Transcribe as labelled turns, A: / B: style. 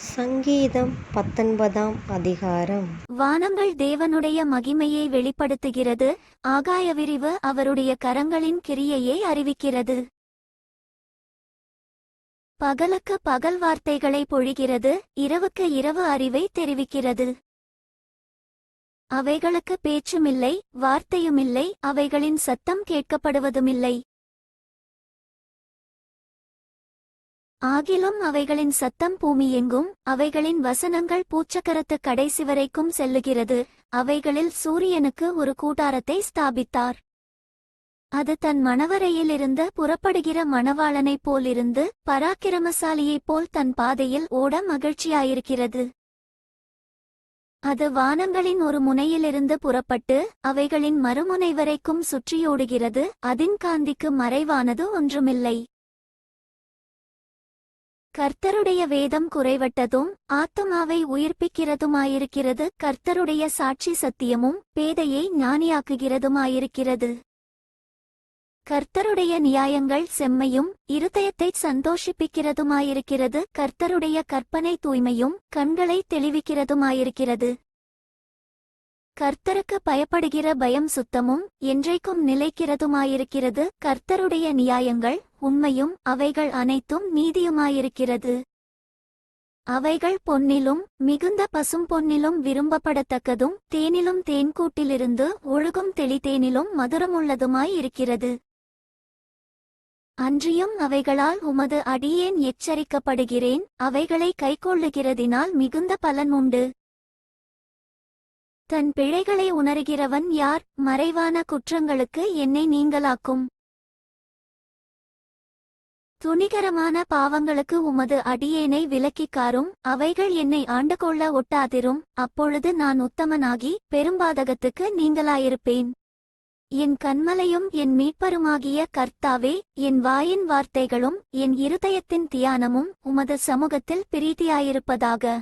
A: சங்கீதம் 19ஆம் அதிகாரம்.
B: வானங்கள் தேவனுடைய மகிமையை வெளிப்படுத்துகிறது, ஆகாய விரிவு அவருடைய கரங்களின் கிரியையை அறிவிக்கிறது. பகலுக்கு பகல் வார்த்தைகளை பொழிகிறது, இரவுக்கு இரவு அறிவை தெரிவிக்கிறது. அவைகளுக்கு பேச்சுமில்லை, வார்த்தையுமில்லை, அவைகளின் சத்தம் கேட்கப்படுவதுமில்லை. ஆகிலும் அவைகளின் சத்தம் பூமியெங்கும், அவைகளின் வசனங்கள் பூச்சக்கரத்து கடைசி வரைக்கும் செல்லுகிறது. அவைகளில் சூரியனுக்கு ஒரு கூடாரத்தை ஸ்தாபித்தார். அது தன் மணவரையிலிருந்து புறப்படுகிற மணவாளனைப் போலிருந்து, பராக்கிரமசாலியைப் போல் தன் பாதையில் ஓட மகிழ்ச்சியாயிருக்கிறது. அது வானங்களின் ஒரு முனையிலிருந்து புறப்பட்டு, அவைகளின் மறுமுனை வரைக்கும் சுற்றியோடுகிறது. அதின் காந்திக்கு மறைவானது ஒன்றுமில்லை. கர்த்தருடைய வேதம் குறைவட்டதும் ஆத்துமாவை உயிர்ப்பிக்கிறதுமாயிருக்கிறது. கர்த்தருடைய சாட்சி சத்தியமும் பேதையை ஞானியாக்குகிறதுமாயிருக்கிறது. கர்த்தருடைய நியாயங்கள் செம்மையும் இருதயத்தைச் சந்தோஷிப்பிக்கிறதுமாயிருக்கிறது. கர்த்தருடைய கற்பனை தூய்மையும் கண்களை தெளிவிக்கிறதுமாயிருக்கிறது. கர்த்தருக்கு பயப்படுகிற பயம் சுத்தமும் என்றைக்கும் நிலைக்கிறதுமாயிருக்கிறது. கர்த்தருடைய நியாயங்கள் உண்மையும் அவைகள் அனைத்தும் நீதியுமாயிருக்கிறது. அவைகள் பொன்னிலும் மிகுந்த பசும்பொன்னிலும் விரும்பப்படத்தக்கதும் தேனிலும் தேன்கூட்டிலிருந்து ஒழுகும் தெளிதேனிலும் மதுரமுள்ளதுமாயிருக்கிறது. அன்றியும் அவைகளால் உமது அடியேன் எச்சரிக்கப்படுகிறேன். அவைகளை கைக்கொள்ளுகிறதினால் மிகுந்த பலன் உண்டு. தன் பிழைகளை உணர்கிறவன் யார்? மறைவான குற்றங்களுக்கு என்னை நீங்களாக்கும். துணிகரமான பாவங்களுக்கு உமது அடியேனை விலக்கிக்காரும். அவைகள் என்னை ஆண்டுகொள்ள ஒட்டாதிரும். அப்பொழுது நான் உத்தமனாகி பெரும்பாதகத்துக்கு நீங்களாயிருப்பேன். என் கன்மலையும் என் மீட்பருமாகிய கர்த்தாவே, என் வாயின் வார்த்தைகளும் என் இருதயத்தின் தியானமும் உமது சமூகத்தில் பிரீதியாயிருப்பதாக.